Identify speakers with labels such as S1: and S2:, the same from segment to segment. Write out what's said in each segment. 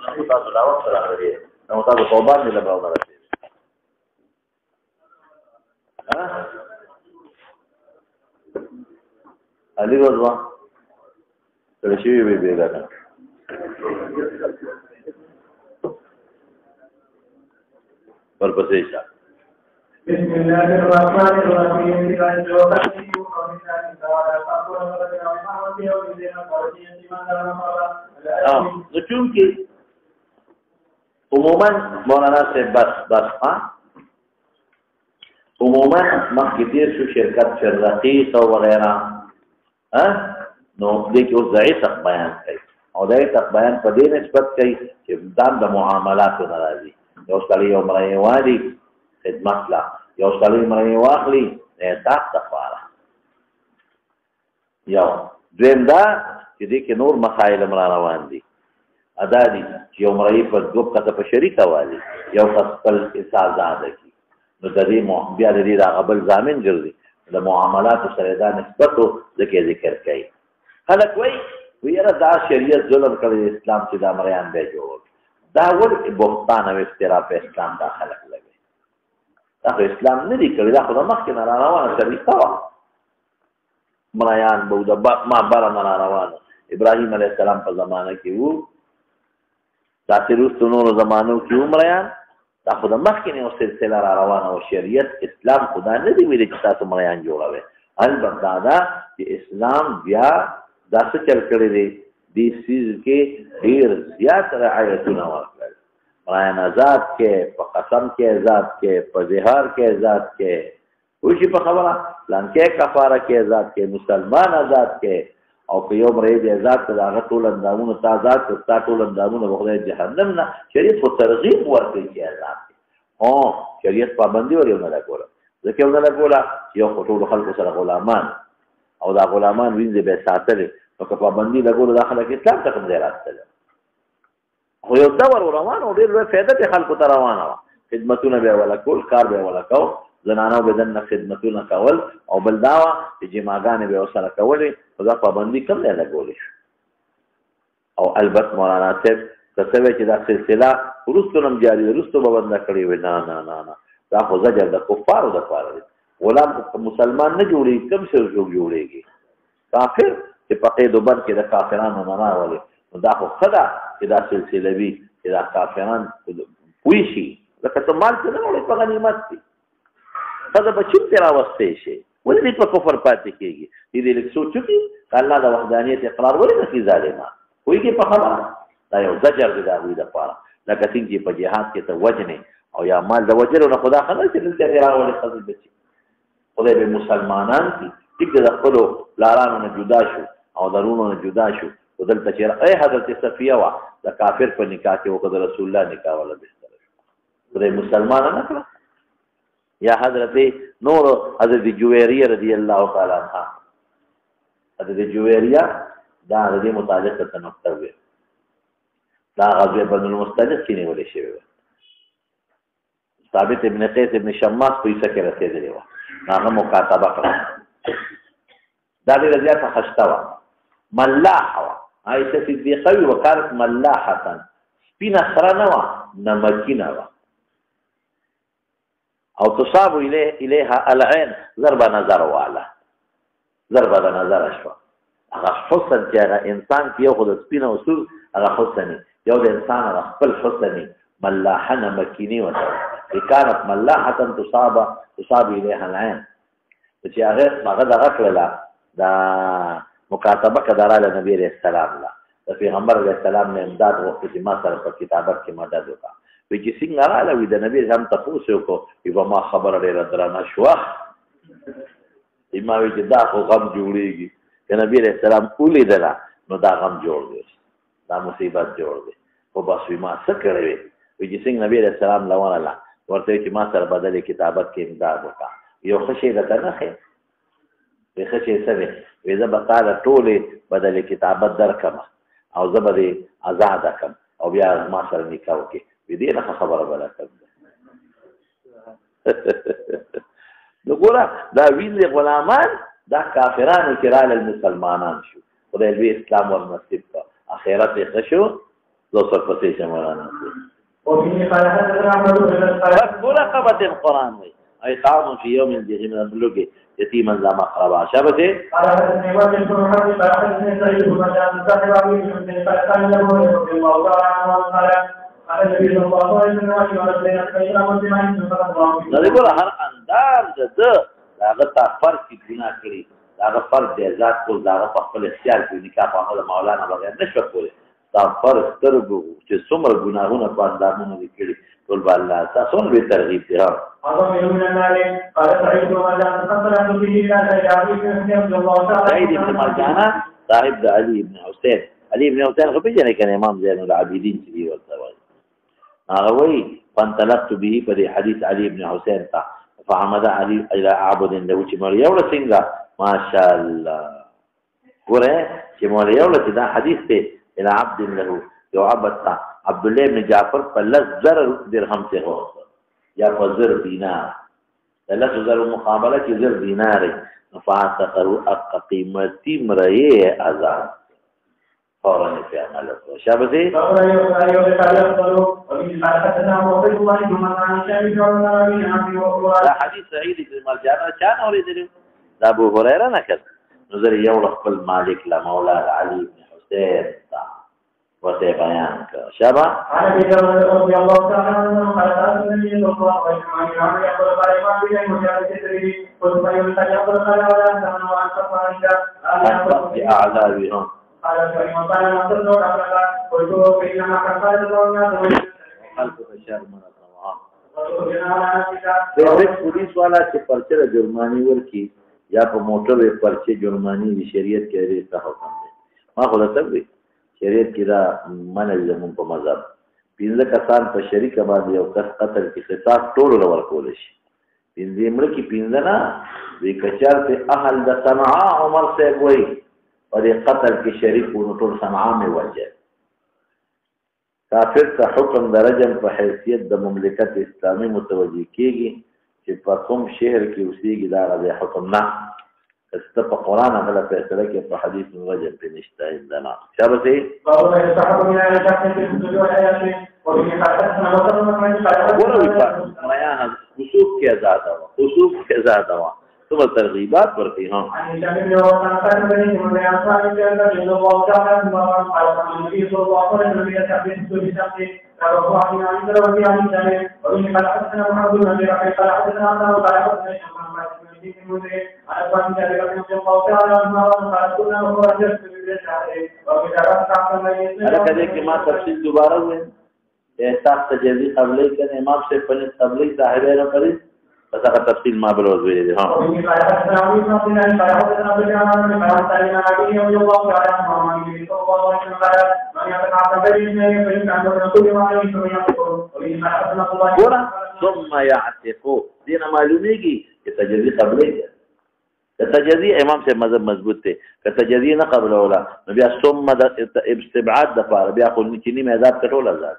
S1: نو تاسو دا وخت راغلی نو تاسو توبه نه لباو راځي ها علي ورځوا تل شي وی بیګا ورپسې شه
S2: بسم الله الرحمن الرحيم
S1: چونکہ عموماً مولانا سے بس عموماً مخکې شو شرکت فی الرقیق وغیرہ نو دې کې اوس ضعیف بیان کوي او ضعیف بیان په دې نسبت کوي چې دام د معاملاتو نه راځي یو سړی یو مړی والی خدمت لا یو سړی مړی واخلي تاک تفاره یو دویم دا چې دې کې نور مسائل روان دي ادا دي چې یو مړی په دوه کته په شریکه والی یو خپل حساب آزاد کی نو د دې بیا د دې غبل ضامن ګرځي د معاملات سره دا نسبت ذکر کوي خلک وایي دا شریعت ظلم کړی اسلام چې دا مریان دی جوړ دا ول بهتان او افترا په اسلام داخله لګي دا اسلام نه دی کړی دا خو مخکې نه روانه طریقه و مریان بو د ما بار نه روانه ابراهیم علیه السلام په زمانه کې وو تاسو رسو نور زمانو کې عمریان دا خو د مخکې نه سلسله را روانه او شریعت اسلام خدا نه دی ویلي چې تاسو مریان جوړوي البته دا چې اسلام بیا دا څه چل کړی دی دې سیز کې ډیر زیات رعایتونه ورکړل مریان آزاد کې په قسم کې آزاد کې په زهار کې آزاد کې وشي په خبره لانکه کفاره کې آزاد کې مسلمان آزاد کې او په یو مریض آزاد کړه هغه ټول اندامونه آزاد کړه ټول اندامونه وغوړي جهنم نه شریعت په ترغیب ورکړي چې آزاد او شریعت پابندي ورونه لګوله ځکه ونه لګوله یو ټول خلکو سره غلامان او دا غلامان وینځي به ساتل نو که پابندي لګوله داخله کې اسلام ته کوم ځای راځي خو یو دور روان او ډېر لوی فایده ته خلکو ته روانه وه خدمتونه به ولا کول کار به ولا کو زنانو به دنه خدمتونه کول او بل دا چې جماګانې به وسره کولې او دا پابندي کم نه لګولې او البته مولانا صاحب کڅوي چې دا سلسله ورستو نم جاری ورستو به بند کړی وي نه دا خو زجر د کفارو د پاره دی غلام مسلمان نه جوړي کم څه جوړيږي کافر چې په قید وبند کې د کافرانو نه راولي نو دا خو خدا چې دا سلسله وي چې دا کافران پوي شي لکه ته مال څه نه وړي په غنیمت دي خدا بچو تیرا واستې شي ولې دې په کفر پاتې کېږي دې لیک سوچو کې الله د وحدانیت اقرار ولې نه کوي ظالمان کوئی کې په خبره دا یو زجر دی دا وی د پاره لکه څنګه په جهاد کې ته وجنه او یا مال د وجر نه خدا خبر چې دلته راولي خپل بچي خدای به مسلمانان کې د خپل لارانو نه جدا شو او درونو نه جدا شو ودلته چې حضرت صفیه وا د کافر په نکاح کې وکړه رسول الله نکاح ولا بستر خدای مسلمان نه کړ یا حضرت نور حضرت جویریہ رضی اللہ تعالی عنہ حضرت جویریہ دا دې متعلق ته نقطه وي دا غزوه بن المستلق کې نیول شوی ثابت ابن قیس ابن شماس په یسه کې رسیدلی و هغه مکاتبه کړه دا دې زیاته خشته و ملاحه و عائشه صدیقه وکړه ملاحه سپینه سره نه و نمکینه و او تصاب الیها العين ضرب نظر والا ضرب نظر شو هغه حسن چې هغه انسان کې یو خود سپینه اصول هغه حسنی یو د انسان هغه خپل حسنی ملاحه مکینی وته کانت ملاحه تصاب الیها العين چې هغه دغه کړله دا مکاتبه کړه نبی رسول الله د پیغمبر علیه السلام نه امداد وغوښته چې ما سره په کتابت کې مدد وکړه وی چې څنګه راغلی د نبی هم تاسو وکړو یو ما خبره ډیره درنه شوه ما وی چې دا خو غم جوړیږي د نبی رسول الله ولیدله نو دا غم جوړ دی دا مصیبت جوړ دی خو بس ما څه کړی وی چې څنګه نبی رسول الله لونه ورته چې ما سره بدلې کتابت کې امداد وکړه یو ښه شی درته نه ښیي وی ښه شی څه دی وی زه به تا له ټولې بدلې کتابت درکړم او زه به دې ازاده کړم او بیا ما سره نکاح وکړي دې نه خبره بلا کړم نو ګوره دا وینځي غلامان دا کافرانو کې رااله مسلمانان شو خدای دې اسلام ور نصیب کړ اخرت یې شو دوسر پسې مولانا
S2: وفيه قال حدثنا عمرو بن
S1: بس مراقبة القرآن وي إطعام في يوم ذي من الملوك يتيما ذا مقربا شبته
S2: قال حدثني وجه بن محمد قال حدثني سعيد بن مجاهد صاحب ابي بن قال كان له رضي الله تعالى عنه قال قال النبي صلى الله عليه وسلم ولدينا كثيرا من جماعه صلى الله عليه وسلم
S1: نقول هر انداز ده هغه تا فرق کی ګناه کړی هغه فرق د ذات کول دا په خپل اختیار کې نکاح په هغه مولانا بغیر نشو کولی دا فرق سترګو چې څومره ګناهونه په اندامونو وکړي ټول بالله تاسو به ترغیب دي ها
S2: هذا من النار قال سعيد بن مجاهد فقال به الى سعيد بن الله تعالى
S1: سعيد بن مجاهد صاحب علي بن حسين علي بن حسين خو پیژنې کنه امام زین العابدین چې دی ورته وایي هغه وایي فانطلقت به په حديث علي بن حسين تا فحمد علي الى عبد له چې مړ یو څنګه ماشاء الله ګوره چې مړ یو چې دا حدیث ته الى عبد له یو عبد عبد الله بن جعفر فلذ درهم ته هو یا فزر دینار لذ زر مقابله کې زر دینار نفعت قروا قیمتي مرئه آزاد فورا په عمل کو شابه دا حدیث سعید بن مرجان چا اوریدل دا ابو هريره نه کړ نظر یو خپل مالک لا مولا علي بن حسين وته بیان کړ شابه
S2: رضي الله تعالى عنه قال النبي صلى الله عليه وسلم يقول قال بين مجاهد قلت يقول قال ولا تمنوا عن صفائك
S1: اعلى بهم
S2: قال فإن كان نصر نور أبدا قلت فإنما كفار الله
S1: خلق بشار من الله پولیس والا چې پرچه جرمانی ورکی یا په موټر پرچه جرمانی دی شریعت کې لري څه حکم دی ما خو دا څه شریعت کې دا منع زمون په مذهب پینځه کسان په شریک باندې یو کس قتل کې قصاص ټول ور کول شي پینځه مړ کې پینځه نه وی کچار ته اهل د صنعاء عمر صاحب وای په قتل کې شریک ونو ټول صنعاء می وجه کافر ته حکم درجم په حیثیت د مملکت اسلامي متوجي کیږي چې په کوم شهر کې اوسېږي دا غوښه حکم نه است په قران هغه فیصله کې په حدیث رجب په نشته اندنا شابه سي
S2: قالوا يستحب من ان تحت السجود والآيات وفي حدثنا وصلنا من
S1: ورا بیان خصوص کې آزاد هوا خصوص کې آزاد هوا ثم ترغيبات ورتي ها
S2: عن شامل وكان قال بني من اصحاب الجنه رضي الله تعالى عنهم قال النبي صلى الله عليه وسلم يتحدث بشخص قال الله عن ذلك عن شامل ومن قال حدثنا محمد بن ابي بكر قال حدثنا عمرو قال حدثنا محمد بن المنذر عن ابي جابر رضي الله تعالى عنه قال كنا نخرج في الشهر وكذا
S1: انا كده کې ما تفصیل دوباره وې احساس تجزی قبلې کنه امام سے پنځ قبلې صاحب نه کړی بس هغه تفصیل ما بل وځوي دي ها ثم يعتقوا دین معلومیږي چې تجزی قبلې ده تجزی امام سے مذهب مضبوط ته که تجزی نه قبل ولا نو بیا ثم د استبعاد د پاره بیا خو نچنی میدان کټول آزاد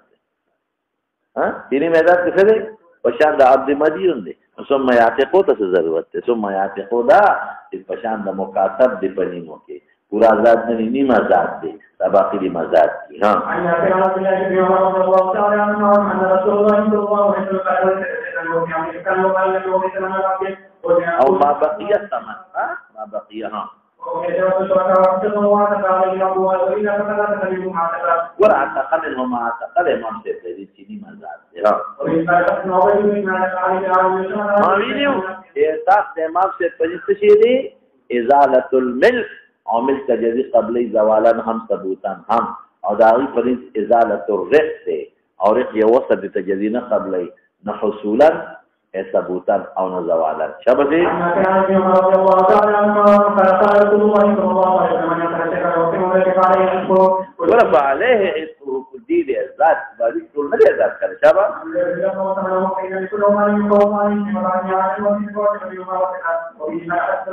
S1: ها دینی میدان څه دی پشان د عبد مدین دی ثم يعتقوا ته ضرورت ده ثم يعتقوا دا چې پشان د مکاتب دی پنیمو کې پورا آزاد نه نیم آزاد دی دا باقی دی مزاد کی ها او ما بقي ثمن ما بقي ها ورعتق منهم اعتقل امام سے دې چینی مزاد ها ما ویلو احساس امام سے پنځه شي دي ازاله الملك او ملک تجزی قبلی زوالن هم ثبوتن هم او داغی پرینس ازالت الرق تے او رق یو وسط تجزی نه قبلی نه حصولا ثبوتن او نه زوالن شبه ورفع علیه عطفه کدی دی ازاد بازی کل نده ازاد کرده شبه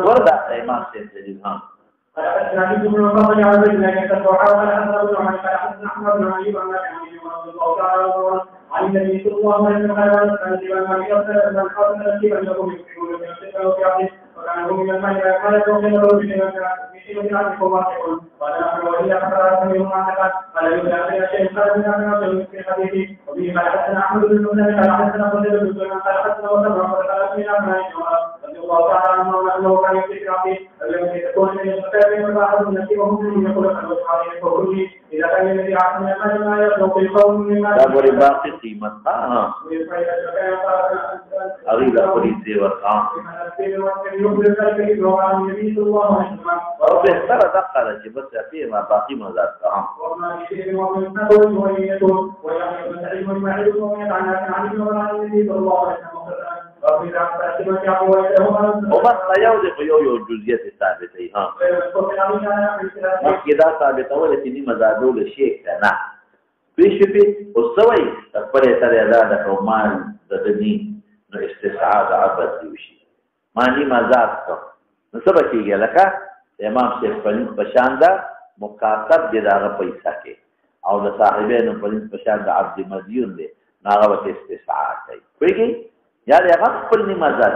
S1: ورده امام سید جلیل هم
S2: حدثنا ابن المفضل عن عبد الله بن سوحة قال حدثنا ابن عمر قال حدثنا احمد بن علي بن رضي الله تعالى عنه عن النبي صلى الله عليه وسلم قال من من يغسل من خاف ترتيبا له يكفيه من الشرك ويعطيه وكان هو من الماء قال يغسل له بشيء عن قواتكم قال نحن وهي فقرات منهم عنك قال يبدا علينا شيء قال من امر في حديثه وبه قال حدثنا احمد بن مسلم قال حدثنا قتيبة بن سليمان قال حدثنا وسلم قال من امر رضي الله تعالى عنه انه كان يكفي عقيل الذي تكون من المكان فاحد نسيبه من يقول له عليه فقل اذا كان الذي عقل ما يخلق القوم مما
S1: بڑی باقی قیمت تھا ہاں اگلا بڑی زیور تھا اور بہتر ادا کرا کہ بس آتی ہے باقی مزاد تھا وبس یو دې یو جزئیات ثابت دی ها مکه دا ثابت اول چې ني مزادول شي کنه بشبي وسوي خپل سره ادا د کومال د دني نو استسعاد عبد وشي معنی مزاد کو نو سبا کیږي لکه امام شیخ په شاندا مکاتب دي دا پیسې کې او د صاحبینو په شاندا عبد مديون دي ناغه استسعاد کوي کوي یا دې هغه خپل ني مزاد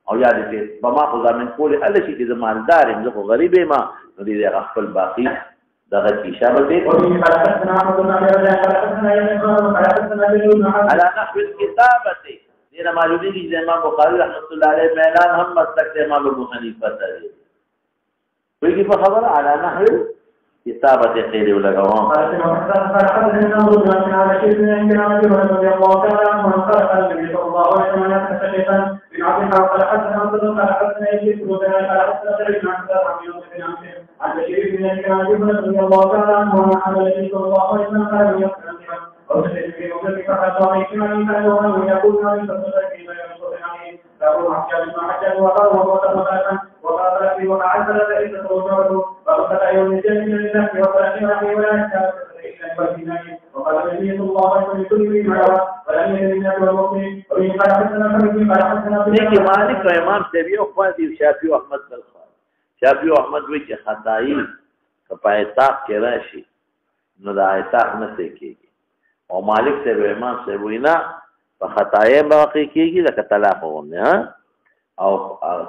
S1: او یا دې په ما په ځامن کولې ال شي چې مالدار یم زه غریب یم نو دې هغه خپل باقي دغه اشاره دې على نحو الكتابه دې معلومي دي امام بخاري رحمۃ اللہ علیہ اعلان هم مسلک امام ابو حنیفه ته دي ویږي په خبره على نحو كتابه خير ولا قوام قال حدثنا عبد الله قال حدثنا يزيد بن قال حدثنا سعيد بن عبد الله عن بشير بن ابي رضي الله تعالى عنه عن النبي صلى الله عليه وسلم قال يقرا او سيد بن عمر فقال صلى الله عليه وسلم يقول ما يصدق فيما يصدق عليه له حجاج بن حجاج وقال وقال في وقعت ليس توجهه فقد يوم الجنه لله وقال ولا يحتاج وقال النبي صلى الله عليه وسلم كل ما ولم يدر الناس والمؤمن وإن قال حدثنا خالد قال حدثنا لیکن مالک و امام شافعی او قاضی شافعی او احمد بن شافعی او احمد وی چې خدای کپای تاق کې راشي نو دا ایتاق نه کېږي او مالک سے امام سے وینا په خدای باقی کېږي لکه طلاق غوونه ها او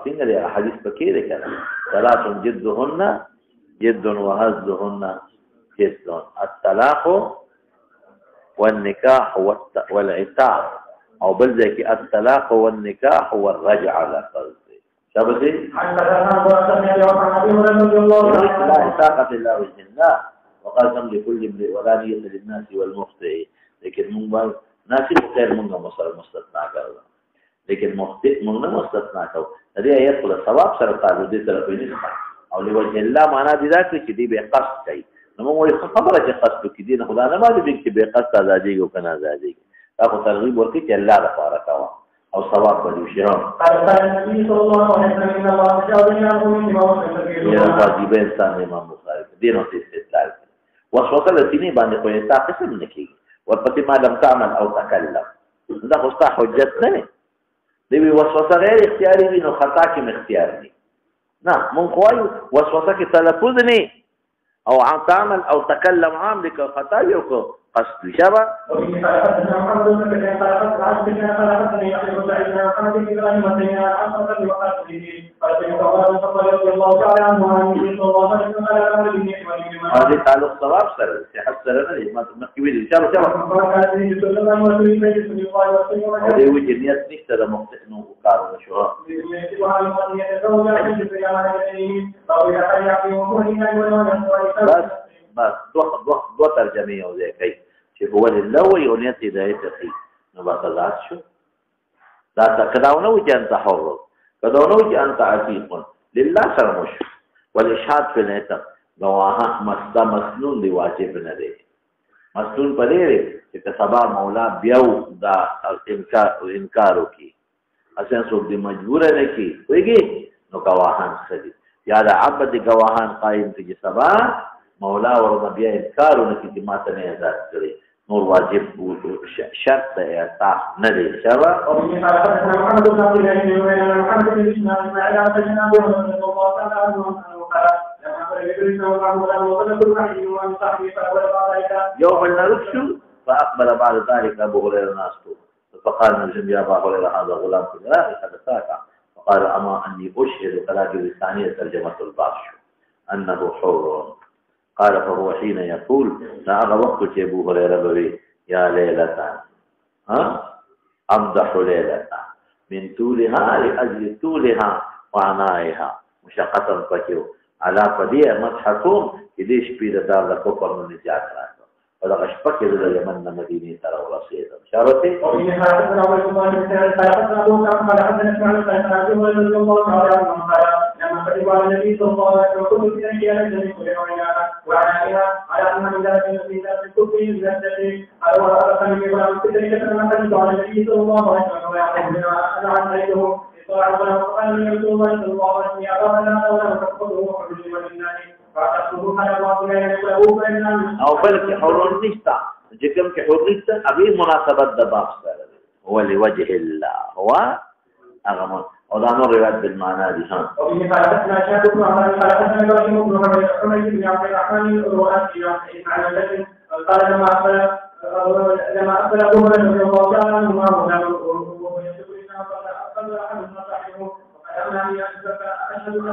S1: څنګه دی حدیث پکې دی کنه طلاق جدهن جد وهزهن جد الطلاق والنكاح والعتاق او بل ذلك الطلاق والنكاح والرجع على قصده شابتي لا عتاقة الله وجه الله وقاسم لكل امرئ ولا نية للناس والمخطئ لكن من ناسي غير منه مصر مستثنى کرده لیکن مخطئ منه مستثنى کرده هذه آیت قل ثواب سر تعلق دي طرفی نسخة او لوجه الله معنا دي ذاك چې دي به قصد کوي نو موږ خبره چې قصد کې دي نه خدا نه باندې چې به قصد آزادي او کنه آزادي تاسو ترغیب ورکړي چې الله لپاره کاوه او ثواب به شي
S2: قال النبي صلى الله عليه وسلم ان الله جعلنا من امام
S1: یا واجب انسان امام بخاری دینو ته استدلال وسوسه لتینی باندې کوی تا قسم نکي ورپسې ما لم تعمل او تکلم دا خو ستاسو حجت نه دی وسوسه غیر اختیاري دي نو خطا کې اختیار دي نه مونږ وایو وسوسه کې تلفظ نه او عن تعمل او تكلم عام لك خطا يوكو قصد شبه هذه تعلق صواب سر صحت سر نه ما مخکې ان شاء الله هذه وجه نیت نشته د مختص نو کار نشو بس دو ترجمه یو ځای کوي چې هو لله یو نیت هدایت کوي نو بقضات شو دا کداونه چې انت حر کداونه چې انت عتیق لله سره مش والاشهاد في العتق گواهه مسنون دی واجب نه دی مسنون پدې چې سبا مولا بیاو دا انکار وکي اساس څوک دی مجبور نه کی ویږي نو گواهان خدي یا دا عبد گواهان قائم دي سبا مولا ورته بیا انکار ونه کی ماته نه آزاد کړي نور واجب شرط اعتاق نه دی شبا
S2: او من محمد بن عبد الله بن محمد بن اسماعيل على سيدنا محمد صلى الله عليه وسلم
S1: يوم النرسل فأقبل بعد ذلك أبو هريرة ناسته فقال النبي يا أبا هريرة هذا غلام في العراق حدثاك فقال أما أني أشهد كلاجل الثانية ترجمة البارش أنه حر قال فهو حين يقول لا وقت أبو هريرة بوي يا ليلة أمدح ليلة من طولها لأجل طولها وعنائها مشقة فكيو على فدية مدحكم إليش بيد دار لكفر من نجات راكو ولغا شپك إذا يمن مديني ترى ورسيدا شارتي
S2: وإن حدثنا عبد الله بن سعيد حدثنا أبو كعب قال حدثنا اسماعيل قال حدثنا أبي هريرة رضي الله تعالى عنه قال لما كتب على النبي صلى الله عليه وسلم كل في أشياء لم يكن له وعنائها على أن من ذلك في ذات الكفر من الشيء على وراء النبي صلى الله عليه وسلم لما كتب على النبي صلى الله عليه وسلم ويعلم بما أنا عن ذلكه وقال النبي صلى الله عليه وسلم يا أبا لا ولا تقبله وحبه ولله
S1: او بلکې حرون نشتا جکم کې حرون نشتا ابي مناسبت د باب سره هو لوجه الله هو اغم او دا نور روایت بالمعنى دي ها
S2: او ان حدثنا شاهد بن عمر قال حدثنا ابراهيم بن حميد بن عبد الرحمن الرؤاسي عن قال لما اقبل ابو هريره رضي الله تعالى عنه وهو يقول انه قد احد مصاحبه اشهد ان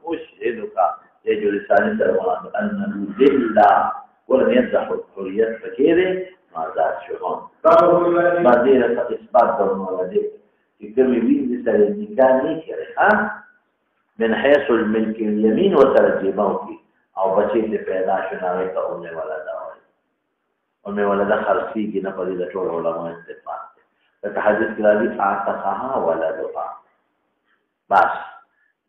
S1: أشهدك يجو لساني سلمان أنه لله ولم يمدح الحرية فكيره ما ذات شهون بعدين إثبات بالمولده يكرم يبين لسان النكاح نيكره من حيث الملك اليمين وترجي موتي أو بچيت لپیدا شناوي کا أمي ولدا خرسيگي نفذي دا طول علماء استفاد فتحدث كلابي فاعتقها ولدها بس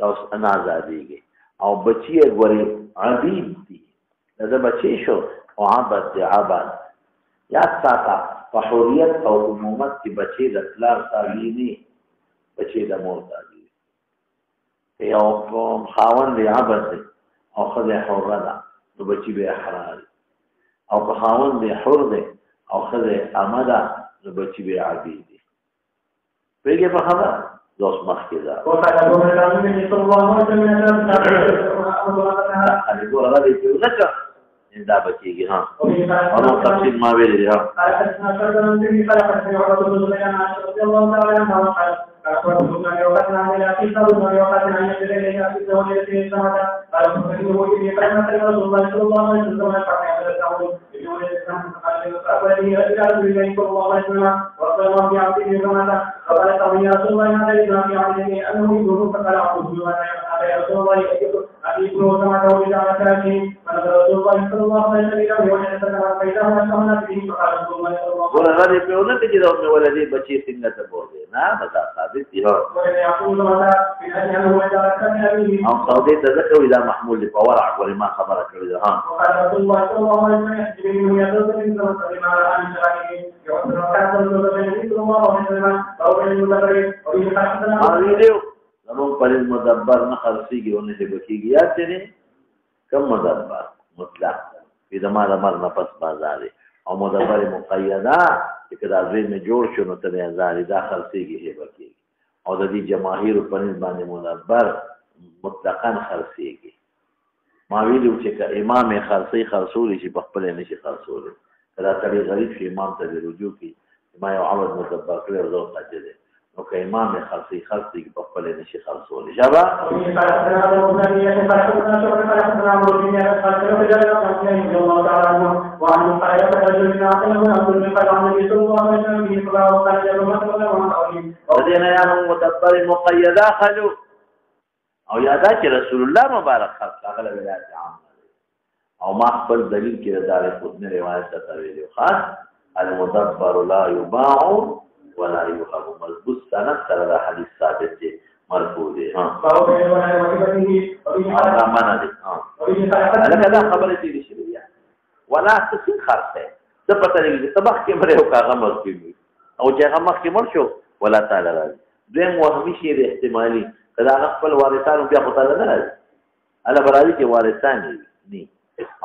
S1: اوس انا آزادیږي او بچي غوري عبید دي دا بچي شو او عبد دي عبد یا ساته په حریت او عمومت کې بچي د اطلاق تعلیمي بچي د مور تعلیمي یو خاوند دی عبد دی او خدای حر ده نو بچي به احرار او په خاوند دی حر دی او خدای امده نو بچي به عبید دي پیګه په خبره دوست مخکې
S2: وقال ابو هريره النبي صلى الله عليه وسلم
S1: علي ګور غلي چې لکه دا بچيږي ها او تفصیل ما ویلې ها
S2: حدثنا شرط النبي صلى الله عليه وسلم رضي الله تعالى عنه قال أخبرتم أن يوقفنا على كتاب وأن يوقفنا عن يد إليه في الزواج في السماء قال فإنه في قائمة رسول الله صلى الله عليه وسلم فقال التعود في يوم الإسلام فقال لي رجال إليه صلى الله عليه وسلم وصلى الله في عبده السماء فقال تعالى يا رسول الله ما دليل في عبده أنه يقول فقال عبده يا رسول الله أبيكم سمعته إذا أتاكي فنظر رسول الله صلى الله عليه وسلم وجد سلم فإذا هو أسمنا فيه فقال رسول الله صلى الله عليه وسلم
S1: ورغلي في أولاد كده أمي ولدي بچي سنة بوضي نعم ثابت دي هو أم صودي تذكروا إذا محمول لفورع ولما خبرك إذا ها
S2: وقال رسول الله صلى الله عليه وسلم يحجب من يدرس من زمن لما رأى من شرائه يوصل وكان النبي صلى الله عليه وسلم أو من المدبر وإن حدثنا
S1: زمون پر المدبر نه خرڅيږي او نه بکیږي یا چې کم مدبر مطلق په زمانه مر نه پس بازار او مدبر مقیده چې کدا ځای نه جوړ شو نو ته ځای دا خرڅيږي هي بکیږي او د دې جماهیر په نسبت باندې مدبر مطلقاً خرڅيږي ما ویلو چې ک امام خرڅول شي په خپل نشي خرڅول کدا ترې غریب شي امام ته رجوع کی ما یو عوض مدبر کړو او ځکه او که امام خرڅي په خپل نشي خرڅول جواب ودينا يا مدبر مقيدا خلو او یادا چې رسول الله مبارک خرڅ هغه ولایت عام او ما خپل دلیل کې دار خود نه روایت ته ویلو خاص المدبر لا يباع ولا يوهب مضبوط سند سره حدیث ثابت دی مرفوع دی ها هغه معنا دی ها دا خبره دي شریعه ولا تسين خرڅه څه پته لګي سبق کې مره او کاغه مرکوي او چې هغه مخ کې مر شو ولا تعالی راځي دیم وهمي شی د احتمالي کدا خپل وارثانو بیا خدای نه راځي الا برادي کې وارثان دي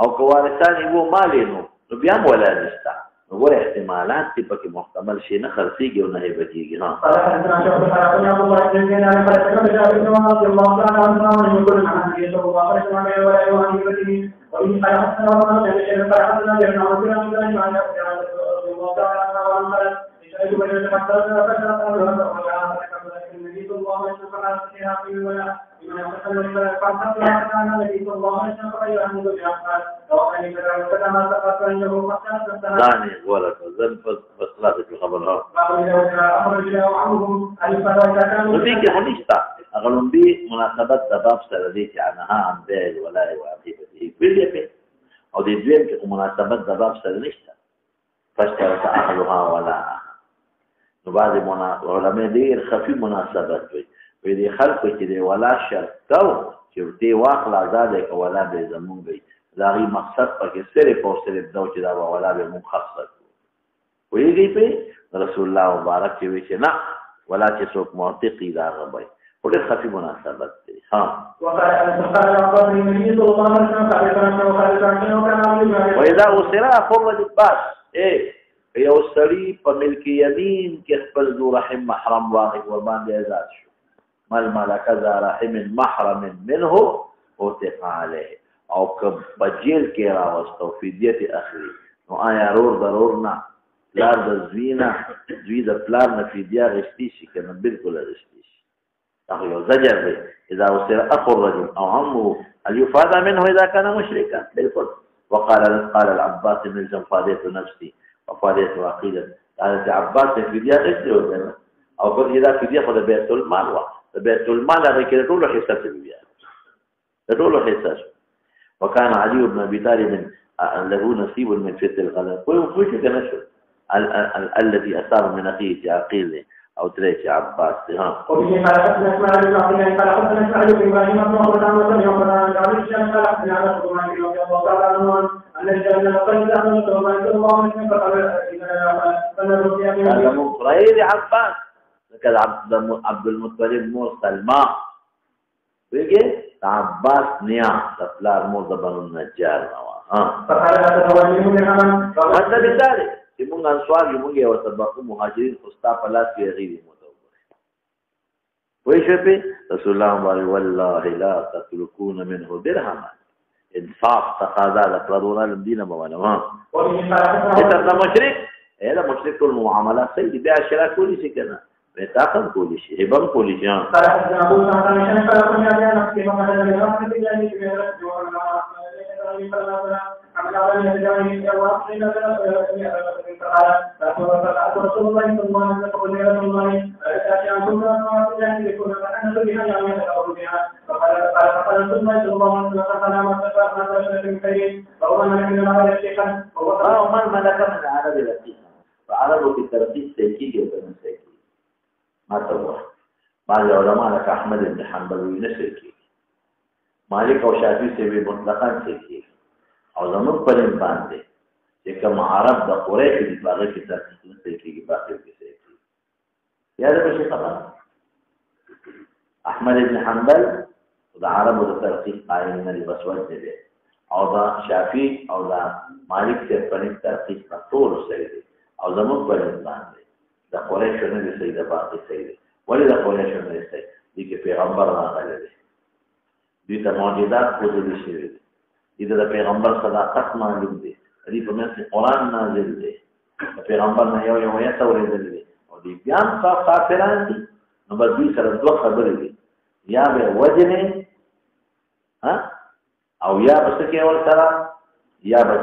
S1: او کو وارثان وو مال نو بیا ولا نشتا نقول احتمالات تبقى محتمل شيء نخل سيجي ونهي بتيجي ها.
S2: قال حدثنا شعبة قال أخبرنا أبو الله بن دينار قال سمعت جابر بن عمر رضي الله تعالى عنهما من يقول عن النبي صلى الله عليه وسلم ولا يواني بته وإن قال حدثنا عمر بن بشير قال حدثنا جابر بن عمر بن ذلك عن رضي الله تعالى عنه قال اشهد بين تحدثنا فشرط النبي صلى الله عليه وسلم قال فيها في ولا بما يتكلم فقط لا كان النبي صلى الله عليه وسلم غير أن يقول وأن كذا ما تقص أنه قد
S1: ثاني ولا زن فصلات الخبر وفيك حنيشتا أغلب بي مناسبات سبب سرديتي عنها عن بيع الولاء وعقيبته كل يبين أو دي دوين كي مناسبات سبب سرديشتا فاشترط أهلها ولا نبعد علماء دير خفي مناسبات بي ويدي خلقه كي دي ولا شرطو كي واقل عزادك ولا بزمون بي داغي مقصد پکې صرف او صرف دو چې دا ولا به مخصص ویږي په رسول الله مبارک کې وی چې نه ولا چې څوک موثقي دا غوي ولې خفي مناسبت دي ها واذا اسرا خرج الباس یو سړی په ملک یمین کې خپل ذو رحم محرم واغ ور باندې آزاد شو مل ملک ذا رحم محرم منه اوتق عليه او که بجیل کې راوستو فدیه اخلي نو آیا ضرور نه پلار د زوی د پلار نه فدیه غشتي شي کنه بالکل غشتي شي هغه یو زجر دی اذا وصل اخو الرجل او همه هل يفاد منه اذا كان مشركا بالکل قال العباس بن الجم فاديت نفسي وفاديت عقيده قال العباس فدیه غشتي او قد اذا فدیه خد بیت المال بیت المال هغه کې ټول حصہ دی ټول حصہ وكان علي بن ابي طالب له نصيب من فتح الغنم ويوفيك نشر الذي اصاب من اخيه عقيل او تريش عباس ها وبه قال حدثنا اسماعيل بن عبد الله قال حدثنا اسماعيل بن ابراهيم بن عمر بن عمر بن عمر قال الشام قال حدثنا على رضي الله تعالى عنه ان الجنه قد تعمل رضي الله عنه فقال هذا من غير عباس كذا عبد المطلب مرسل ما بيجي عباس نیا تفلار مرد بنو النجار نوا مطلب داره چې موږ انصار یو موږ یو سبق مهاجرین خستا پلاس کې غیر متوبه وای شپه رسول الله صلی والله لا تتركون منه درهما انصاف تقاضا لقرضنا الدين بوانا انت مشرك هذا مشرك المعاملات سيدي بيع شراء كل شيء كده بتاخذ كل شيء هبم كل شيء فعربوا في الترتيب سيكيجي وكذا سيكيجي ما تروح بعض العلماء لك احمد بن حنبل ونسر کی مالک او شافعی سے بھی مطلقاً سے کی او زمون پر باندې چې کوم عرب د قریش د باغ کې ترتیب سے کی باقي کې سے کی یا د شي خبر احمد بن حنبل د عرب د ترتیب قائم نه بسوت دی او دا شافعی او دا مالک سے پر ترتیب ټول سره دی او زمون پر باندې د قریش نه دي سیده باقي سیده ولې د قریش نه دي سیده دي کې پیغمبر راغلی دی دي ته معجزات کولی شي دي د پیغمبر صداقت معلوم دي دي په منځ قرآن نازل دی د پیغمبر نه یو یا تورېدل دي او دي بیا هم کافران دي نو بس دوی سره دوه خبرې دي یا به وجنې او یا به څه کې ورسره یا به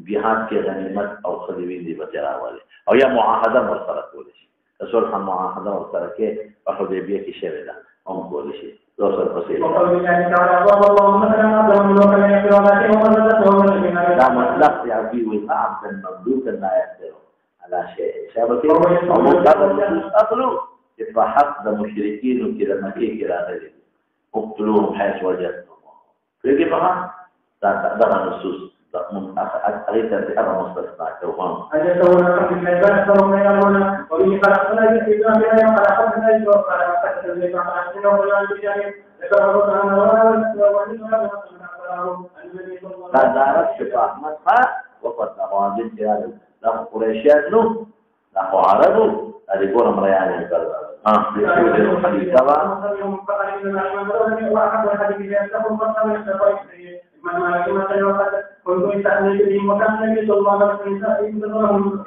S1: جهاد کې غنیمت او خدیوین دي به راولي او یا معاهده ورسره کولی شي رسول هم معاهده ورسره کې په حدیبیه کې شوې ده هم کولی شي دوسر پسې دا مطلب یعبي والعبد المملوك لا يقدر على شيء شابكي او مطلب اصله يبقى حق المشركين وكذا ما كي راغلي اقتلوهم حيث وجدتموهم فيجي بقى ده النصوص أليس بأمر مستثنى كوهم أجلسونا في الميزان فهم يعلمون وبه خلقنا يكتبنا بها وخلقنا يجب وخلقنا يجب وخلقنا وخلقنا بجانب ذكره تعالى فدارت شفاء أحمد وقد نوازل جهاز لا قريشات نو لا عربو هذه كورة مريانة الحديث طبعا كنت استأذنت به وكان النبي صلى الله عليه وسلم يقولون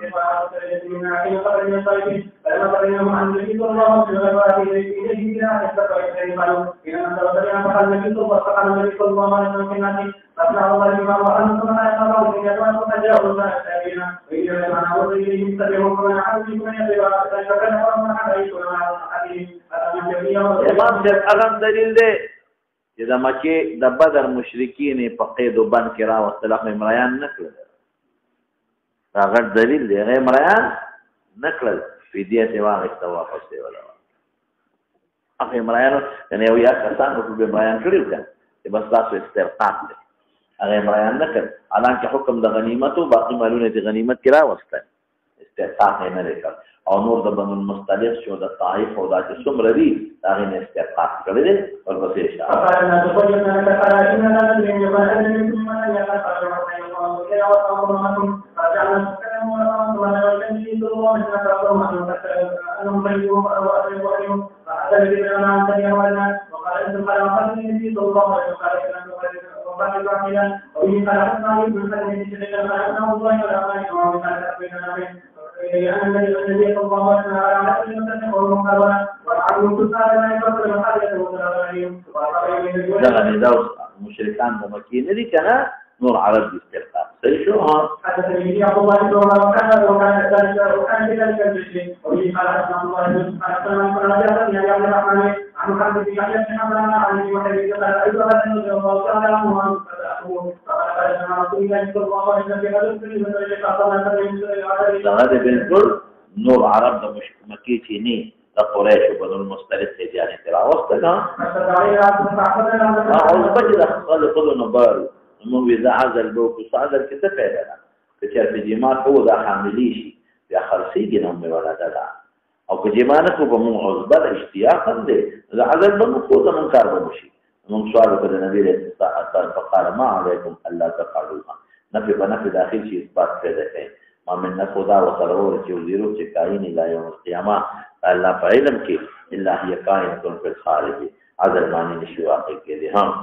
S1: من عقيل قبل المصائب فلما بينهم عن النبي صلى الله عليه وسلم إليه بلا يستطيع قالوا إنما تبين فقال النبي صلى الله عليه وسلم في الناس فأسمع الله لما وأن ثم يقرأوا إن يكون فتجاوزوا ما أستاذين وإذا لم نعود إليه يستبعون فمن أحد من يدعو فكان فرما حديث وما حديث إمام جد أغم دليل ده إذا ما كي دبدر مشركين فقيد وبن كرا واختلاف مرايان نقل هذا دليل ده غير مرايان نقل في دية واحد استوى قصدي ولا أخي مرايان يعني ويا كسان وفي مرايان كريم كان بس تاسو استرقاق ده غير مرايان نقل الآن كحكم ده غنيمته باقي مالونه دي غنيمة كرا واستن استرقاق هنا لكن او نور د بن المستلق شو د طائف او د څومره دي هغه نه استحقاق کړی دي ورپسې شه لأن النبي صلى الله عليه وسلم على نفسه وسلم والمقارنة والعدو تسال ما يفضل المحاجة والسلام عليهم. دوس مشركان مكين اللي كان نور عرب استرقاق. سيشوها. حدثني عبد الله بن عمر وكان ذلك الجيش وبه قال حدثنا الله بن عمر يا عبد الرحمن عن محمد بن يحيى بن حمران عن ابي وحيد قال ايضا رضي الله تعالى عنه عن هذا بالكل نور عرب ده مش مكيتيني قريش وبنو المستلق يعني ترى وسطنا أعوذ بجد قال كل نبار إنه إذا عزل بوك وصعد الكتاب هذا كتير في جماعة هو ده حامليشي يا خرسي جنهم ولا ده أو كجماعة هو بمن عزبة اشتياقا ده إذا عزل بمن خوضا من كاربمشي من سؤال كده النبي عليه فقال ما عليكم ألا تفعلوها نفي بنفي داخل شيء إثبات كده كين ما من نفوذا وصلور وزيرو كائن إلى يوم القيامة ألا فعلم كي إلا هي كائنة في الخارج عذر ماني نشواق كده هم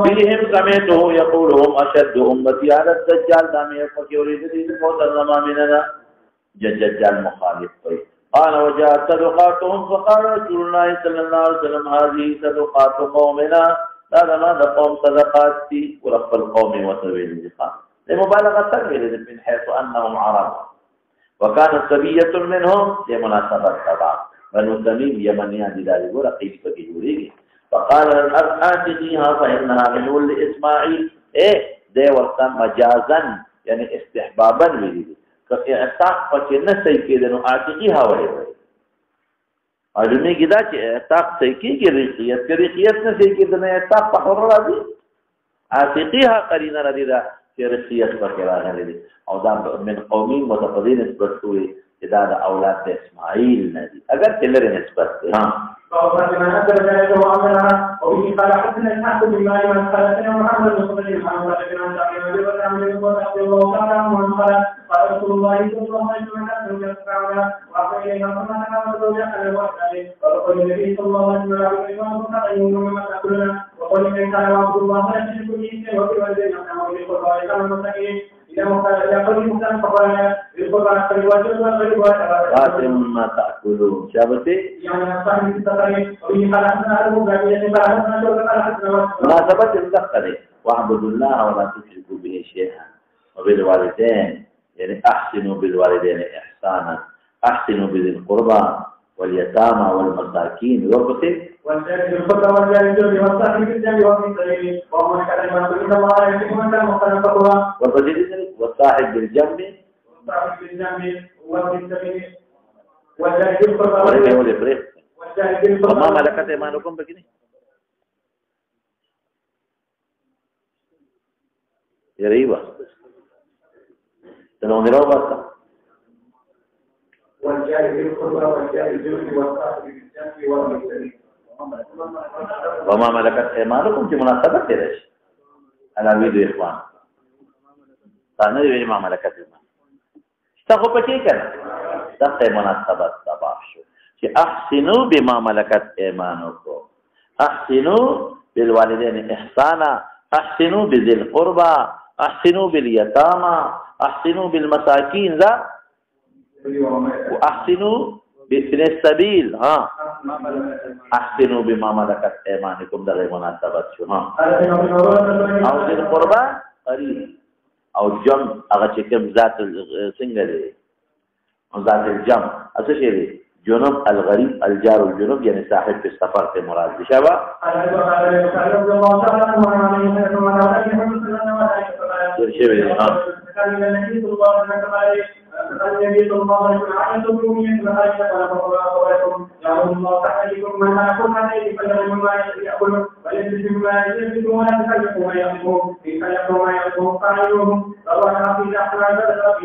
S1: فيهم سمعته يقولهم أشد أمتي على الدجال دام يفك يريد أن يفوت مننا الدجال مخالف قال وجاءت صدقاتهم فقال رسول الله صلى الله عليه وسلم هذه صدقات قومنا هذا ماذا قوم صدقاتي ورب القوم وسبيل الزقام لمبالغة تكبير من حيث أنهم عرب وكانت سبية منهم لمناسبة طبعا بنو تميم يمنيان لذلك ورقيب فكي فقال الأب آتنيها فإنها من ولد إسماعيل ده وقت مجازا يعني استحبابا لذلك كإعتاق فكي نسي كده نعاتقيها وهي علمي كده إعتاق سيكي كريقيات كريقيات نسي كده نعتاق فحر راضي عاتقيها قرينة رضي كريقيات فكراها لذلك أو ده من قومين متفضين اسبرتوه إذا هذا أولاد إسماعيل نبي أجر تلري نسبة فأخرجنا أكثر ذلك وعملها وبه قال حسن الحق بما من خلقنا محمد صلى الله عليه وسلم قال الله تعالى عنه قال رسول الله صلى الله عليه وسلم يسمعنا وأعطى إلينا صلى الله عليه وسلم وقال النبي صلى الله عليه وسلم مما تأكلنا وقال إن كان عبد الله لا يشرك به شيئا وفي والدين أنه يقول ذلك المساكين قاسم ما تأكلون شابتي مناسبة المدخلة واعبدوا الله ولا تشركوا به شيئا وبالوالدين يعني أحسنوا بالوالدين إحسانا أحسنوا بذي القربى واليتامى والمساكين وقتل والجانب الخطة والجانب الجنب والصاحب بالجنب وفي السبيل ومن كان إن الله يحب من كان مختلف تقوى والصاحب بالجنب وفي السبيل والجانب الخطة والجانب الخطة وما ملكت أيمانكم بكني يريبا تنوني رو بس
S2: والجار ذي القربى والجار الجنب والصاحب بالجنب والمشتري
S1: وما ملكت ايمانكم في مناسبة ترش على فيديو اخوان تانا دي ما ملكت ايمان اشتاقوا بكي كنا دقى مناسبة تباشو احسنوا بما ملكت ايمانكم احسنوا بالوالدين احسانا احسنوا بذي القربى احسنوا باليتامى احسنوا بالمساكين ذا واحسنوا بابن السبيل ها احسنوا بما ملكت ايمانكم ده مناسبة شو ها او ذي القربى قريب او جم اغا كم ذات السنجل ذات الجم اسشي جنوب الغريب الجار الجنوب يعني صاحب في السفر في مراد شباب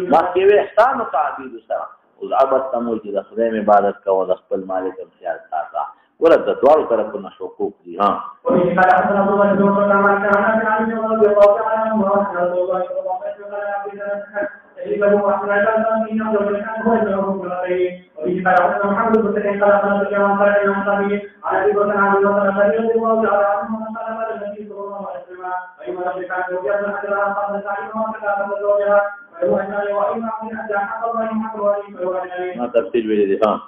S1: ما كيف احسان وتعبيد السلام والعبد تموت إذا خدام عبادت کا و خپل مالک امتیاز ساتا ورد دوار طرفنا حقوق دي ها ما تفصيل بيدي ها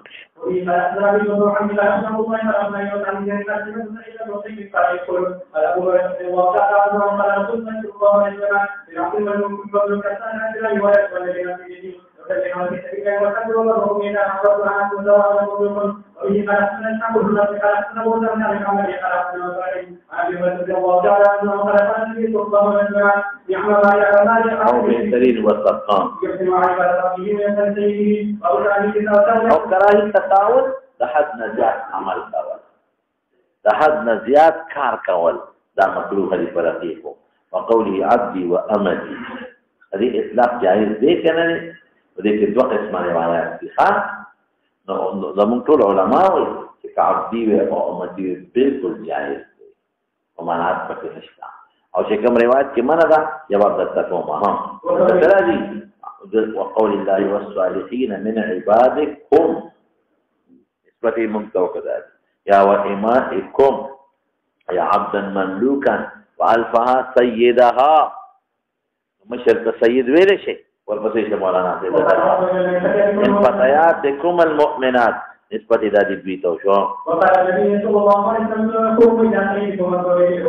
S1: أو بهترين والصدقان أو كراهي التساؤل لحدنا زياد عمل كول لحدنا زياد كار كول دا مكروه لفرقيكم وقوله عبدي وأمتي هذه إطلاق جائز دي كان ودي دو قسم روايات في خاص زمون طول علماء كعبدي وأمتي بالكل جائز ومعنات فكي نشتا او شكم روایت کی منع دا جواب دتا کوما ها مثلا وقول الله والصالحين من عبادكم نسبتي ممتو كذلك يا وإمائكم يا عبدا مملوكا وألفها سيدها مشرط سيد ویل شي ورپسې مولانا ان فتياتكم المؤمنات نسبت إذا دي بيتو شو
S2: وقال النبي صلى الله عليه وسلم قوم إلى سيدكم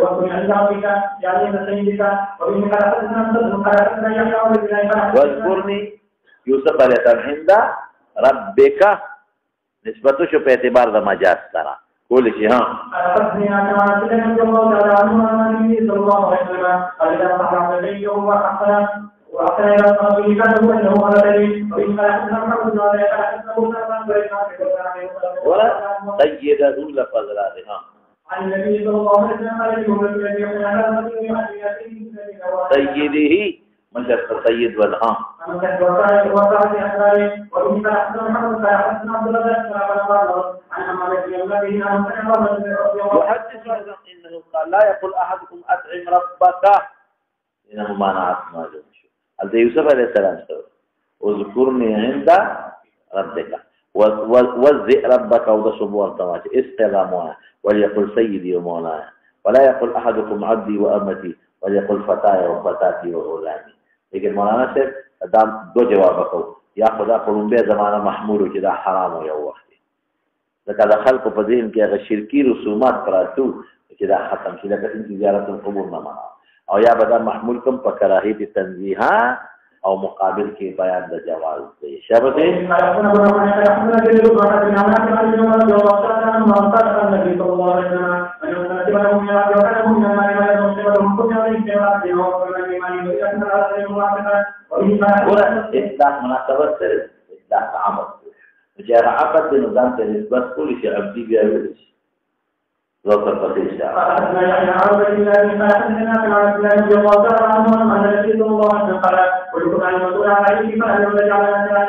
S2: وقل عند ربك يعني سيدك وإن خلقتنا يحيى
S1: واذكرني يوسف عليه السلام عند ربك نسبته شو باعتبار ذا مجاز ترى كل شيء ها
S2: أخذني كما تكلم الله تعالى عنه عن النبي صلى الله عليه وسلم قال إذا صح عليه وأحسن وأحسن إلى ربه كتبه أنه عليه وإن خلقتنا محمد عليه
S1: ولا سيد ذو فضلاتها
S2: عن النبي صلى الله عليه وسلم
S1: سيده من شرط سيد والها يحدث أيضا إنه قال لا يقول أحدكم أطعم ربك إنه ما نعرف ما جمشه هذا يوسف عليه السلام اذكرني عند ربك ووزئ ربك وتصبوا التماشي استلامونا وليقل سيدي ومولاي ولا يقول أحدكم عبدي وأمتي وليقل فتاي وفتاتي وغلامي لكن مولانا صاحب دام دو جواب کو یا خدا قلمبه زمانہ محمود و جدا حرام و یو وقت لکه د خلکو په ذهن کې هغه شرکی رسومات پراتو چې دا ختم شي لکه ان زیارت القبور نه معنا او یا بدل محمول کوم په کراهیت تنزیها او مقابل کې بیان د جواز دی شابه ورا اصلاح مناسبت سره اصلاح عمل جاء عقد بنظام نسبت كل شيء عبدي بيعمل ذكر فتيشا
S2: فأخذنا يعني عرض الله فأخذنا في عرض الله رضي الله تعالى عنه أن النبي صلى الله عليه وسلم قال كلكم عن مسؤول عليه فأن رجع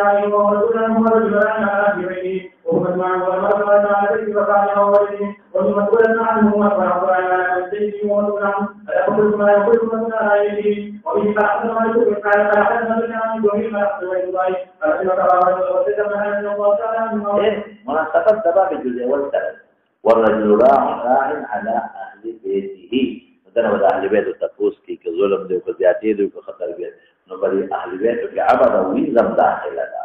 S2: عليه ورسولا ورجلا على أهله وهم معه والمرأة على ذلك فقال أوله والمسؤول عنه والمرأة على ذلك ومسؤول عنه فيقول ما يقول مسؤول عليه وبه فأخذ ما يقول فأخذنا بنا عن دونه فأخذ وإلى الله فأخذ وسلم الله تعالى عنه
S1: مناسبة سبب الجزء والثالث والرجل راع على أهل بيته مثلا وده أهل بيته تفوز كي كظلم دي وكزياتي دي وكخطر بيت نبري أهل بيته في عبد وينزم داخل دا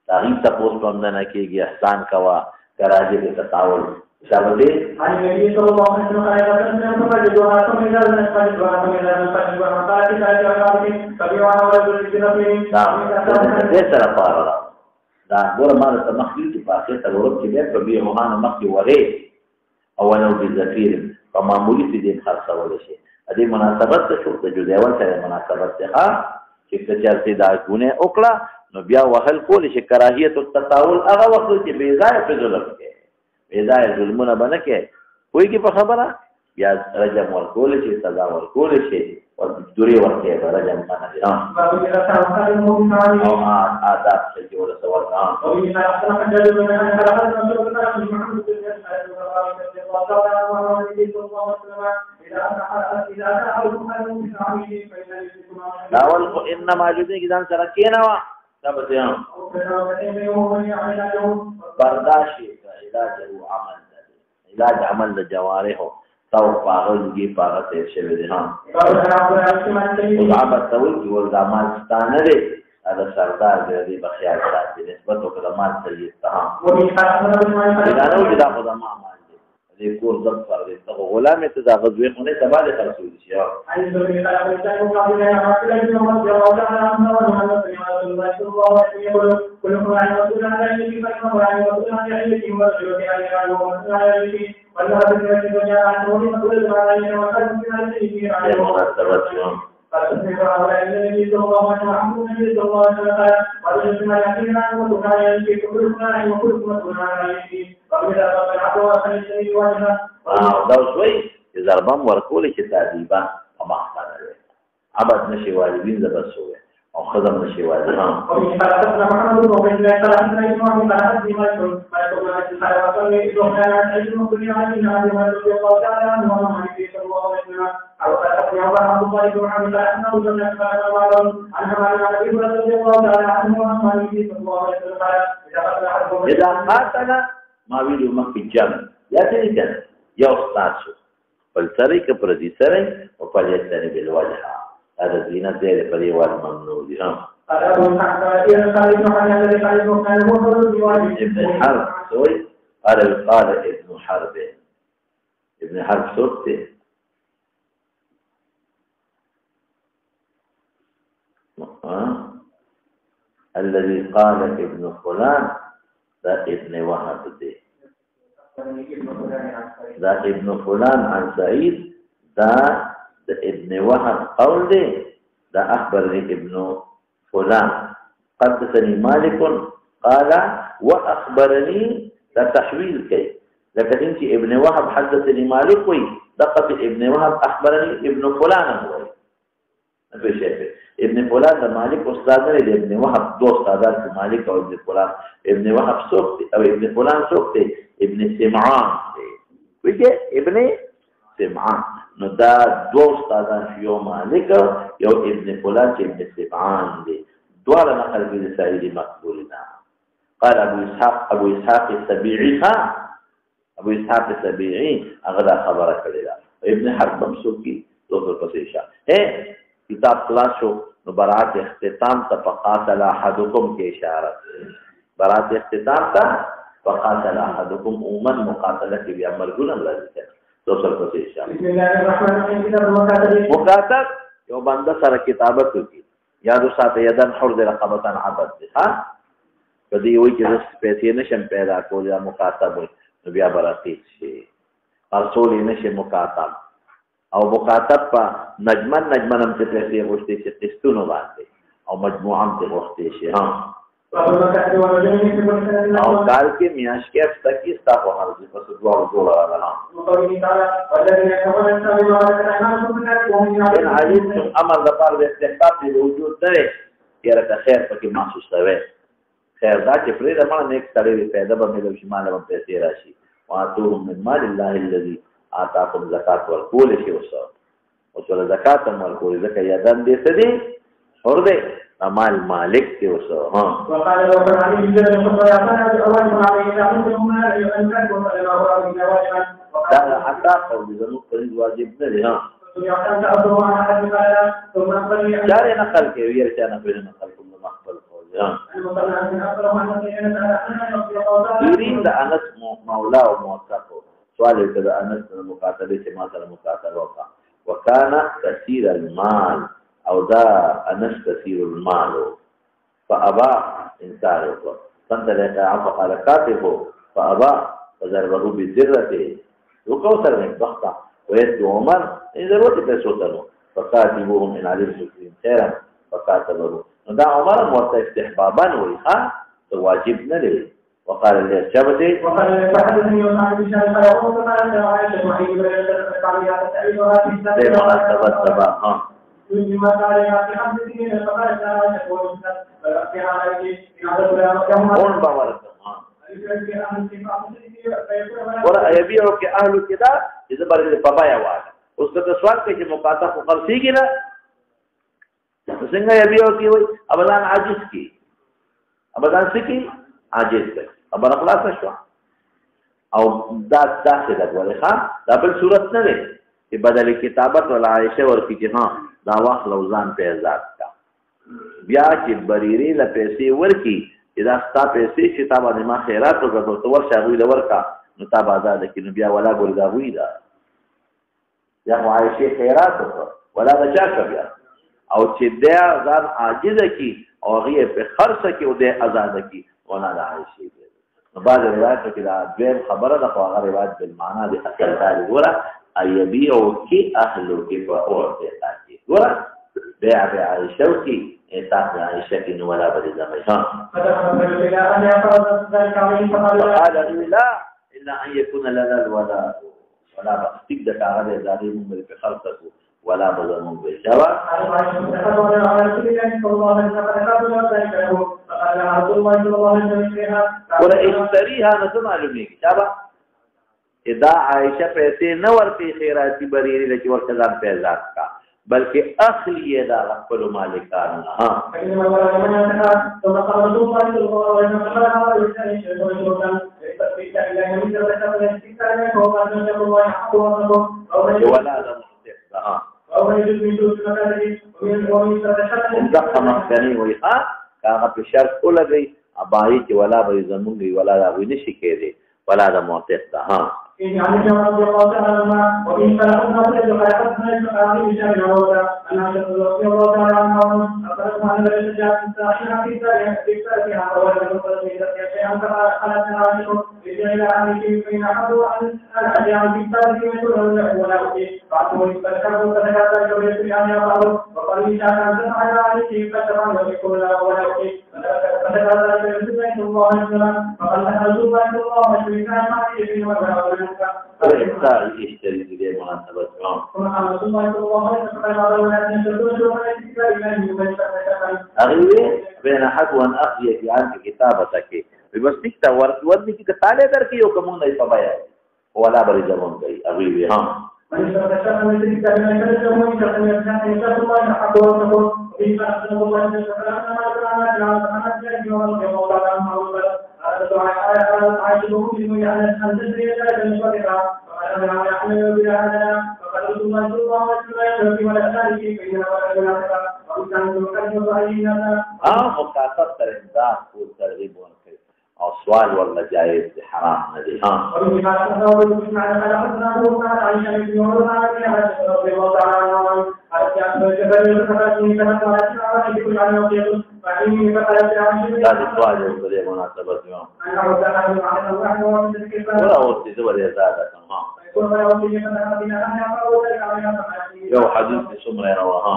S1: تغيب تفوز فمدنا كي إحسان كوا كراجي بتتاول شابدي
S2: عن النبي صلى الله عليه وسلم قال إذا كنت فجدوها ثم إذا لم تفجدوها ثم إذا لم تفجدوها فقالت ذلك الرجل فبيعها ورجل بنفسه
S1: نعم ليس لفارة دا ګوره ما د تمخلي چې په اخر ته ورته بیا په بیا روانه مخکې وغې او نو بزفیر په معمولی سي دې خاصول شي ا دې مناسبت ته شو د جوړول سره مناسبت ته چې چې دا ګونه وکړه نو بیا وهل کول شي کراهیت او تطاول هغه وخت چې بې ځای په ظلم کې بې ځای ظلمونه باندې کې کوئی کی په خبره بیا رجم ورکول شي سزا ورکول شي او دوری ورکې رجم باندې او آداب چې جوړ سوال
S2: او ان احسن حجج من ان خلقت رسول الله محمد صلى الله عليه وسلم اذا احدكم ان يعمل
S1: داول انما جدي ځان سره کېناوه دا به برداشت علاج عمل علاج عمل د جوارح تو پاغلږي پاغه تیر شوی دی ها او عبادت ول چې ول د مال ستانه دی دا سردار دی په خیال ساتي نسبت وکړه مال سره یې دا نو چې دا خدای ما مال دی دې کور ضبط پر دې ته غلام ته دا غزوې خو نه تباله خرڅول شي والله بالله الدنيا عن نور كل ما علينا وقد كنا نسير عليه فأسمع على النبي صلى الله عليه وسلم النبي صلى الله عليه وسلم ورجل ما يقينا وتكان يلقي كلنا وكلكم كنا عليه فإذا قد عدوا فليس وجهه دا شوي اذا ربم ورکول چې تعذيبا وما خطر عبد نشي والدين زبسوه او خدم نشي والدين او حدثنا محمد بن عبد الله قال حدثنا ابن قال حدثنا ما يقول قال وصل ابن كان ابن كل عين عن رضي الله تعالى عنه وعن صلى الله عليه وسلم او حدثنا عبد الله بن محمد انه لم يقرا عن حماد عن ابي رضي الله تعالى عنه وعن صلى الله عليه وسلم اذا قاتل ما ویلو مخکې جنگ یا څه دي یو استاد شو فلسری که پر دې سره او په دې سره بل وجه هذا زینت دې په دې وال ممنوع دي ها ابن حرب سوي قال ابن حرب ابن حرب صوته الذي قال ابن فلان ده ابن وهب ده دا ابن فلان عن سعيد دا ابن وهب قول ده دا أخبرني ابن فلان حدثني مالك قال وأخبرني دا تحويل كي لكن انت ابن وهب حدثني مالك وي دقت ابن وهب أخبرني ابن فلان هو نفي شيء ابن فلان دا مالك أستاذنا ابن وهب دو أستاذات مالك أو ابن فلان ابن وهب سوقتي أو ابن فلان سوقتي ابن سمعان ويجي ابن سمعان نو دا دو استادان یو مالک یو ابن فلان چې ابن سمعان دی دواړه نقل دي سعيد مقبولنا قال ابو اسحاق السبيعي ابو اسحاق السبيعي هغه خبره کړی دا ابن حرب مسوقي دوه پسې شه کتاب خلاصو نو برات اختتام ته فقاتل احدكم کې اشاره برات اختتام ته فقاتل احدكم اومن مقاتله کې بیا مرګونه لازم دوسر پسې اشاره بسم الله الرحمن الرحيم مقاتل یو بنده سره کتابت وکي یادو ساته یدن حر رقبتن عبد ها کدی وای چې پیسې نشم پیدا کول یا مقاتب نو بیا براتي شي ارسول نشه مقاتب او مقاتب په نجمن هم ته پیسې غوښتي چې قسطونو باندې او مجموعه هم ته غوښتي شي ها او کال کې میاش کې افتا کې ستا په حال کې پس دوه جوړ راغلا ان عجیب عمل د پاره د استحباب دی وجود دی کړه که خیر پکې محسوس شوی خیر دا چې پرې د مال نیک سړی پیدا به ملو شي مال به پیسې راشي واتوهم من مال الله الذي آتاكم زکات ورکول شي اوسه ول زکات ورکول زکه یادان دې څه دي اور دې مال مالک دی اوسه ها وقال لو كان علي بن ابي طالب اول ما عليه دا حتا او زمو فرض واجب نه دي ها جاري نقل کې ویل چې نه په نقل کوم مخبل يريد أنس مولاه وموثقه سؤال كذا أنس المقاتلة ما سر مقاتلة وكان كثير المال أو ذا أنس كثير المال فأبى إنكاره فانطلق عفق على كاتبه فأبى فضربه بالذرة وكوثر من ضغطه ويد عمر إن ضرورت بسوطنه فكاتبوهم إن علمتم خيرا فكاتبه دا عمر موت استحبابا وي ها واجب نه دی وقال له شبته وقال فحدثني عن بشار قال وقال عائشه وحي تبع ها بما قال يا حدثني فقال عائشه قول باور ها ورا يبيعوا كاهل كده اذا بر بابا يا واحد اوس ته سوال کوي چې مقاطع خو خرسي کړه څنګه یبیو کی وای ابدان عاجز کی ابدان سکی عاجز کی ابر اخلاص شو او دا څه د ولخا دا بل صورت نه دی چې بدل کتابت ولا عائشه ورکی چې ها دا واخ لوزان په آزاد کا بیا چې بریری له پیسې ورکی دا ستا پیسې چې تا باندې ما خیرات وکړو تو ورشه غوی د ورکا نو تا آزاد کی نو بیا ولا ګور دا وی دا یا عائشه خیرات وکړه ولا بچا بیا او چې د ځان عاجز کی او هغه په خرڅ کې او د آزاد کی ولا د عائشه نو بعد روایت کې دا دویم خبره ده خو هغه روایت بل معنا د اصل داري ګوره ايبيو کی اهل کې په اورته تاکي ګوره بيع عائشه کی اطاعت عائشه کی نو ولا بل زمي ها قال لا الا ان يكون لنا الولاء ولا بستك د هغه زادي موږ په خرڅ ولا بظلم بالشوا ولا اشتريها نسمع معلومه شابه اذا عائشه پیسې نه ورته خیراتی بریری لکه ورته ځان پیزاد کا بلکې اخلی دا خپل مالکان ها ولا دقه مخکنی وي ها هغه په شرط ولګي ابای چې ولا به زمونږ ولا دا ویني شي کېږي ولا دا معتق ده ها الإنسان يشتري بدي مناسبة أغير بين حقوة أخيك عنك كتابتك بس تكتا ودني كي تالي دركي يوكمون أي فبايا ولا بريزمون كي أغير ها مخاطب تر امداد کو ترغیب ورکړي او سوال ولا جائز حرام نه دي ها دا سوال د مناسبت یو ولا اوس دې ولې زاده یو حدیث کې څومره راوها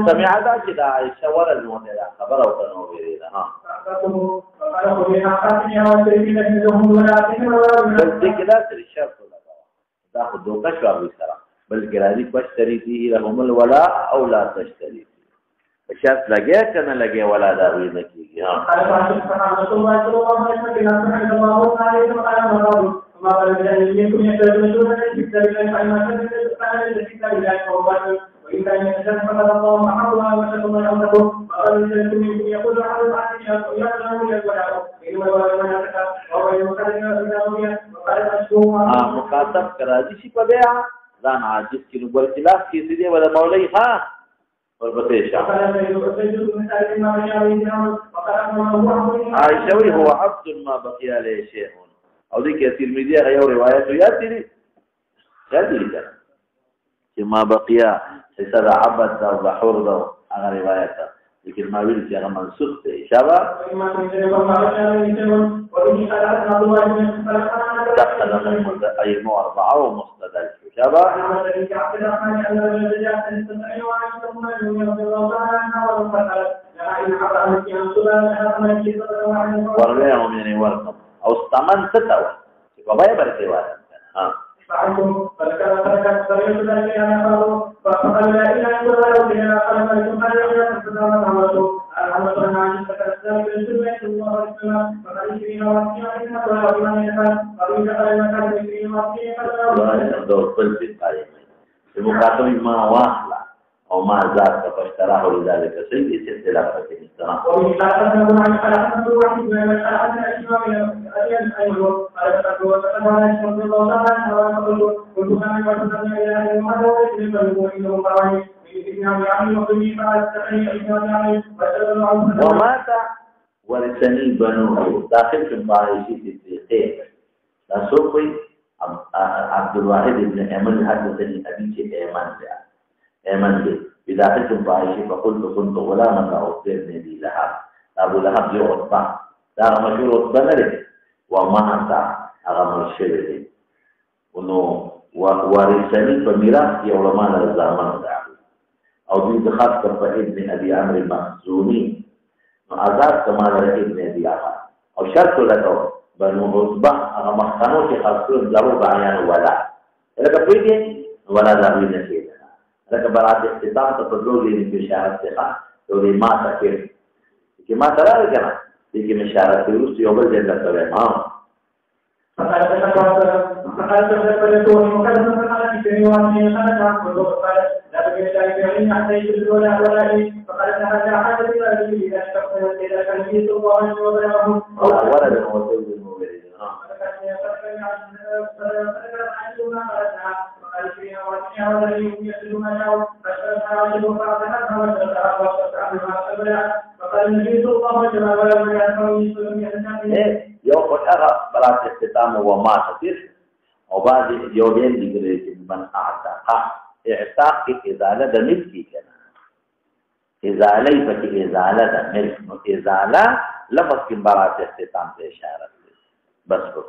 S1: سمع دا چې دا عائشہ ورته دا خبره وکړه نو ویل ها بلکې دا تر شرط لگا دا خو دوکه شو ابو سره بلکې راځي پښتري دي رحم الولا او لا تشتري شرط لګیا کنه لګیا ولا دا وی نه کیږي ها مخاطب کراځي شي په بیا ځان عاجز کینو بل خلاف کیږي دی ولا مولوی ها ورپسې عائشہ وی هو عبد ما بقي عليه شيء او دې کې ترمذی یو روایت یاد دي چې ما بقي حساب عبد او بحور ده هغه روایت لیکن ما ویل چې هغه منسوخ دی شابه دخل من أئمة أربعة ومستدل شابه ورغيهم يعني ورقم أو استمن ستوى فبايا برتوى ها المقاطع ما واصله او ما زاد فاشتراه لذلك سيدي سلسله فكرة ومن خلقنا عن خلقنا واحد من الخلقات الاشياء من الايمان خلقنا وتعالى رضي الله عنه وقال كنت انا وتعالى الى المدى ويجب ان يكون قوانين ومات ورثني بنوه داخل في معايشة الدقيق نصوصي عبد الواحد بن أيمن حدثني أبي أيمن بداخل في معايشة فقلت كنت غلاما أخبرني بي لهب أبو لهب يعطى دار مشهور عطبنا ومات أغمر الشبه ورثني فميراث يولمان الزامن دعوه او دوی د خاص پر ابن ابي عمرو المخزومي نو آزاد کمال ابن ابي عمرو او شرط لګاو بنو عتبه هغه مخکنو چې خاصو ضرور بیان ولا لکه پیږي ولا ضروري نه کېده لکه برات اختتام ته په دوی کې اشاره ده دوی ما تکي چې ما سره راځي دې کې اشاره کوي یو بل ځای ته ها یو هغه برات اختتام و ما تفسیر او بعد یو دین دیګری چې من اعتاق کې ازاله د ملک کنا ازاله په ازاله د ملک نو ازاله لفظ کې برات اختتام ته اشاره ده بس په